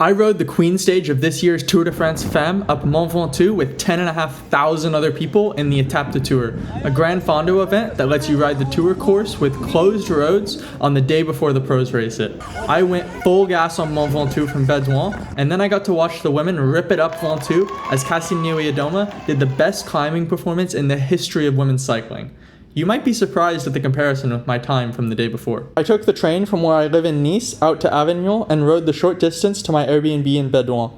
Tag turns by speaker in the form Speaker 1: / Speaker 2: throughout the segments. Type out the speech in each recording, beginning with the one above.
Speaker 1: I rode the Queen stage of this year's Tour de France Femmes up Mont Ventoux with 10,500 other people in the Étape de Tour, a gran fondo event that lets you ride the tour course with closed roads on the day before the pros race it. I went full gas on Mont Ventoux from Bédoin, and then I got to watch the women rip it up Ventoux as Cassini Adoma did the best climbing performance in the history of women's cycling. You might be surprised at the comparison with my time from the day before. I took the train from where I live in Nice out to Avignon and rode the short distance to my Airbnb in Bédoin.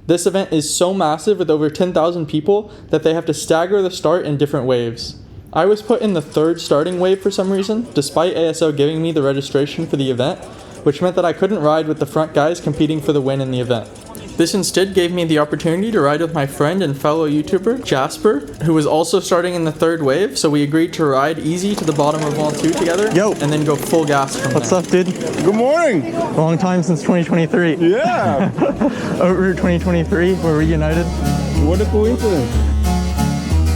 Speaker 1: This event is so massive with over 10,000 people that they have to stagger the start in different waves. I was put in the third starting wave for some reason, despite ASO giving me the registration for the event, which meant that I couldn't ride with the front guys competing for the win in the event. This instead gave me the opportunity to ride with my friend and fellow YouTuber, Jasper, who was also starting in the third wave, so we agreed to ride easy to the bottom of Ventoux together, and then go full gas from
Speaker 2: What's
Speaker 1: there.
Speaker 2: up, dude?
Speaker 3: Good morning.
Speaker 2: Long time since 2023.
Speaker 3: Yeah.
Speaker 2: Over 2023, we're reunited.
Speaker 3: What a coincidence.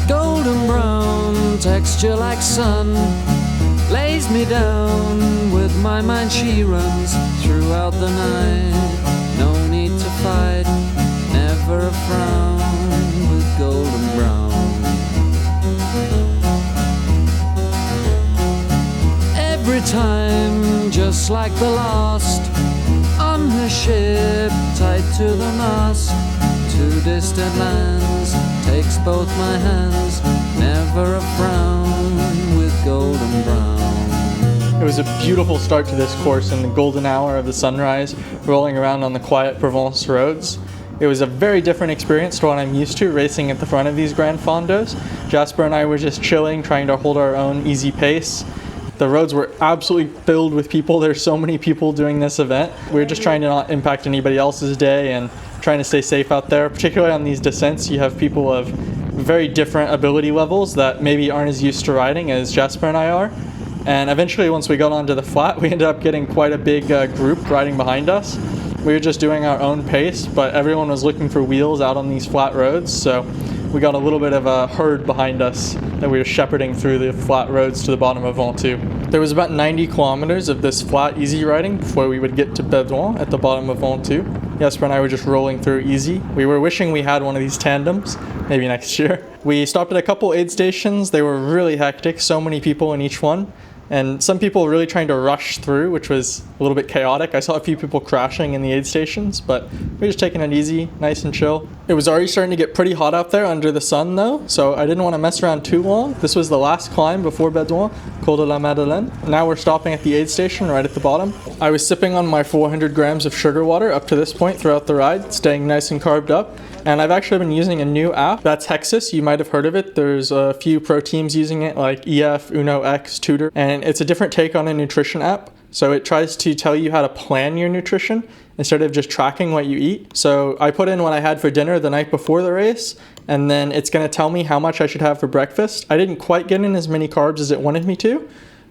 Speaker 4: Golden brown, texture like sun, lays me down. With my mind she runs throughout the night. No need to fight, never a frown with golden brown. Every time, just like the last, on her ship, tied to the mast, to distant lands, takes both my hands, never a frown with golden brown.
Speaker 1: It was a beautiful start to this course in the golden hour of the sunrise, rolling around on the quiet Provence roads. It was a very different experience to what I'm used to racing at the front of these Grand Fondos. Jasper and I were just chilling, trying to hold our own easy pace. The roads were absolutely filled with people. There's so many people doing this event. We were just trying to not impact anybody else's day and trying to stay safe out there. Particularly on these descents, you have people of very different ability levels that maybe aren't as used to riding as Jasper and I are. And eventually, once we got onto the flat, we ended up getting quite a big group riding behind us. We were just doing our own pace, but everyone was looking for wheels out on these flat roads, so we got a little bit of a herd behind us that we were shepherding through the flat roads to the bottom of Ventoux. There was about 90 kilometers of this flat, easy riding before we would get to Bédoin at the bottom of Ventoux. Jasper and I were just rolling through easy. We were wishing we had one of these tandems, maybe next year. We stopped at a couple aid stations. They were really hectic, so many people in each one. And some people really trying to rush through, which was a little bit chaotic. I saw a few people crashing in the aid stations, but we were just taking it easy, nice and chill. It was already starting to get pretty hot out there under the sun though, so I didn't want to mess around too long. This was the last climb before Bédoin, Col de la Madeleine. Now we're stopping at the aid station right at the bottom. I was sipping on my 400 grams of sugar water up to this point throughout the ride, staying nice and carved up. And I've actually been using a new app. That's Hexus. You might have heard of it. There's a few pro teams using it like EF, Uno X, Tutor. And it's a different take on a nutrition app. So it tries to tell you how to plan your nutrition instead of just tracking what you eat. So I put in what I had for dinner the night before the race, and then it's going to tell me how much I should have for breakfast. I didn't quite get in as many carbs as it wanted me to,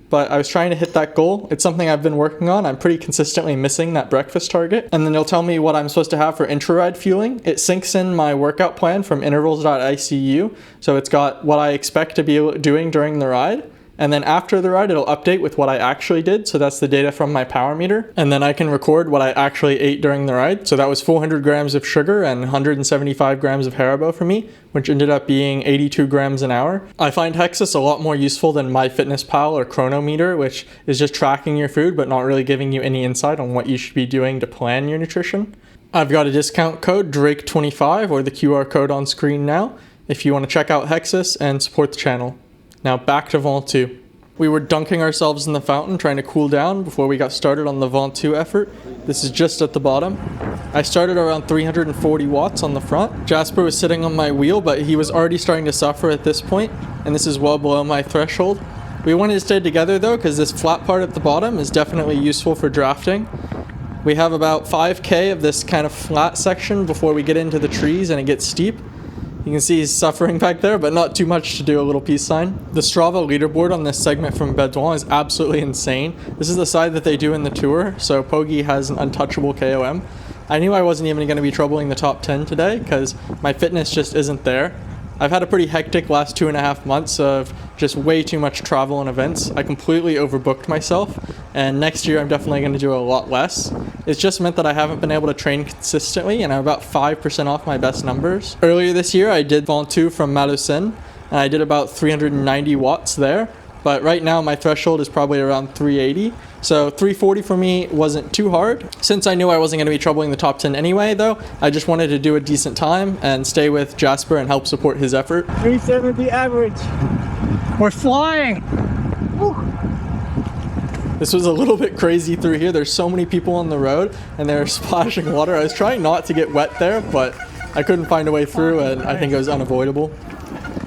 Speaker 1: but I was trying to hit that goal. It's something I've been working on. I'm pretty consistently missing that breakfast target. And then it'll tell me what I'm supposed to have for intra-ride fueling. It syncs in my workout plan from intervals.icu. So it's got what I expect to be doing during the ride. And then after the ride, it'll update with what I actually did. So that's the data from my power meter. And then I can record what I actually ate during the ride. So that was 400 grams of sugar and 175 grams of Haribo for me, which ended up being 82 grams an hour. I find Hexus a lot more useful than MyFitnessPal or Chronometer, which is just tracking your food, but not really giving you any insight on what you should be doing to plan your nutrition. I've got a discount code, Drake25, or the QR code on screen now, if you want to check out Hexus and support the channel. Now back to Ventoux. We were dunking ourselves in the fountain trying to cool down before we got started on the Ventoux effort. This is just at the bottom. I started around 340 watts on the front. Jasper was sitting on my wheel, but he was already starting to suffer at this point, and this is well below my threshold. We wanted to stay together though, because this flat part at the bottom is definitely useful for drafting. We have about 5K of this kind of flat section before we get into the trees and it gets steep. You can see he's suffering back there, but not too much to do a little peace sign. The Strava leaderboard on this segment from Bédoin is absolutely insane. This is the side that they do in the tour, so Pogi has an untouchable KOM. I knew I wasn't even going to be troubling the top 10 today because my fitness just isn't there. I've had a pretty hectic last 2.5 months of just way too much travel and events. I completely overbooked myself, and next year I'm definitely going to do a lot less. It's just meant that I haven't been able to train consistently, and I'm about 5% off my best numbers. Earlier this year I did Ventoux from Malocène, and I did about 390 watts there. But right now my threshold is probably around 380. So 340 for me wasn't too hard. Since I knew I wasn't going to be troubling the top 10 anyway though, I just wanted to do a decent time and stay with Jasper and help support his effort.
Speaker 2: 370 average. We're flying. Woo.
Speaker 1: This was a little bit crazy through here. There's so many people on the road and they're splashing water. I was trying not to get wet there, but I couldn't find a way through and I think it was unavoidable.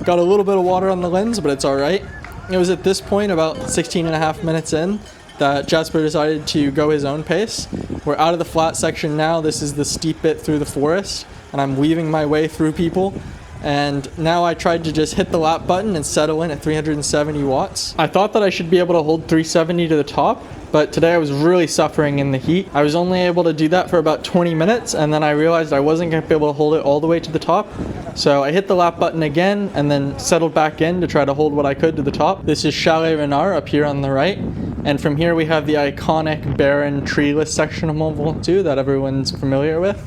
Speaker 1: Got a little bit of water on the lens, but it's all right. It was at this point, about 16 and a half minutes in, that Jasper decided to go his own pace. We're out of the flat section now. This is the steep bit through the forest, and I'm weaving my way through people. And now I tried to just hit the lap button and settle in at 370 watts. I thought that I should be able to hold 370 to the top, but today I was really suffering in the heat. I was only able to do that for about 20 minutes, and then I realized I wasn't going to be able to hold it all the way to the top. So I hit the lap button again and then settled back in to try to hold what I could to the top. This is Chalet Renard up here on the right. And from here we have the iconic barren treeless section of Mont Ventoux that everyone's familiar with.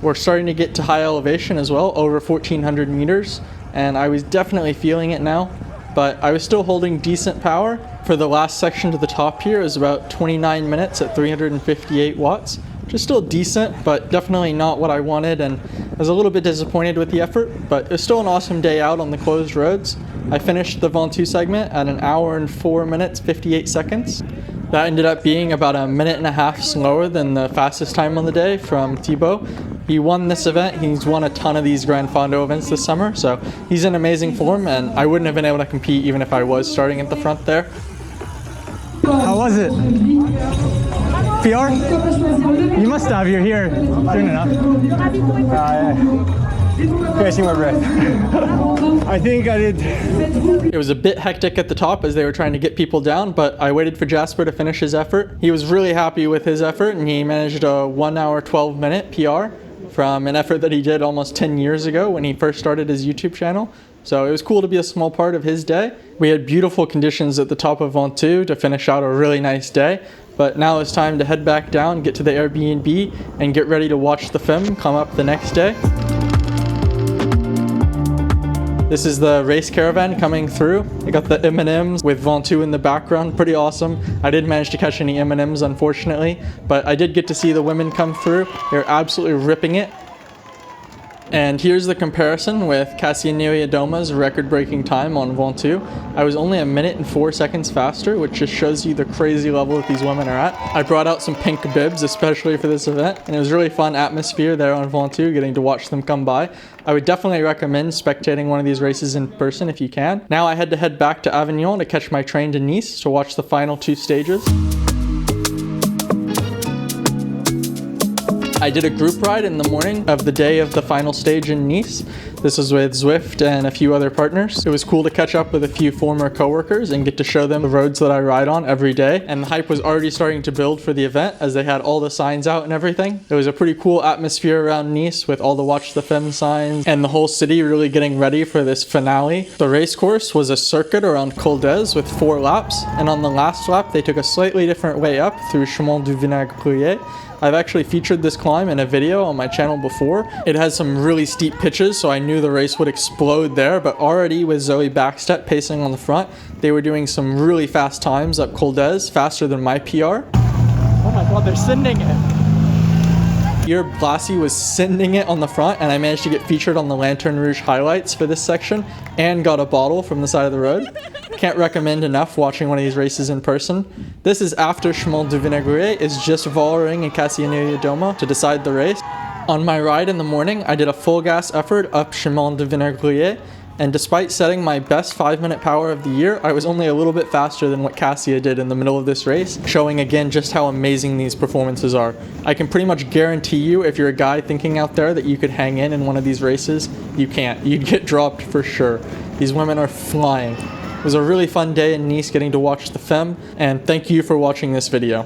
Speaker 1: We're starting to get to high elevation as well, over 1,400 meters. And I was definitely feeling it now, but I was still holding decent power. For the last section to the top here is about 29 minutes at 358 watts. Which is still decent, but definitely not what I wanted, and I was a little bit disappointed with the effort, but it was still an awesome day out on the closed roads. I finished the Ventoux segment at 1 hour and 4 minutes 58 seconds. That ended up being about 1.5 minutes slower than the fastest time on the day from Thibaut. He won this event. He's won a ton of these Gran Fondo events this summer, so he's in amazing form, and I wouldn't have been able to compete even if I was starting at the front there.
Speaker 2: How was it? PR? You must have. You're here soon enough. Catching my breath. I think I did.
Speaker 1: It was a bit hectic at the top as they were trying to get people down, but I waited for Jasper to finish his effort. He was really happy with his effort, and he managed a 1 hour 12 minute PR from an effort that he did almost 10 years ago when he first started his YouTube channel. So it was cool to be a small part of his day. We had beautiful conditions at the top of Ventoux to finish out a really nice day. But now it's time to head back down, get to the Airbnb, and get ready to watch the Femmes come up the next day. This is the race caravan coming through. I got the M&Ms with Ventoux in the background, pretty awesome. I didn't manage to catch any M&Ms unfortunately, but I did get to see the women come through. They're absolutely ripping it. And here's the comparison with Cassianelia Doma's record-breaking time on Ventoux. I was only 1 minute and 4 seconds faster, which just shows you the crazy level that these women are at. I brought out some pink bibs, especially for this event, and it was a really fun atmosphere there on Ventoux, getting to watch them come by. I would definitely recommend spectating one of these races in person if you can. Now I had to head back to Avignon to catch my train to Nice to watch the final 2 stages. I did a group ride in the morning of the day of the final stage in Nice. This was with Zwift and a few other partners. It was cool to catch up with a few former coworkers and get to show them the roads that I ride on every day. And the hype was already starting to build for the event as they had all the signs out and everything. It was a pretty cool atmosphere around Nice with all the Watch the Femmes signs and the whole city really getting ready for this finale. The race course was a circuit around Col d'Ez with 4 laps. And on the last lap, they took a slightly different way up through Chemin du Vinaigre. I've actually featured this climb in a video on my channel before. It has some really steep pitches, so I knew the race would explode there, but already with Zoe Backstep pacing on the front, they were doing some really fast times up Col d'Ez, faster than my PR. Oh my god, they're sending it! Here, Blassie was sending it on the front, and I managed to get featured on the Lanterne Rouge highlights for this section, and got a bottle from the side of the road. Can't recommend enough watching one of these races in person. This is after Chemin du Vinaigre is just Vollering and Cassianelia Doma to decide the race. On my ride in the morning, I did a full gas effort up Chemin du Vinaigre, and despite setting my best 5-minute power of the year, I was only a little bit faster than what Cassia did in the middle of this race, showing again just how amazing these performances are. I can pretty much guarantee you, if you're a guy thinking out there that you could hang in one of these races, you can't. You'd get dropped for sure. These women are flying. It was a really fun day in Nice getting to watch the Femmes, and thank you for watching this video.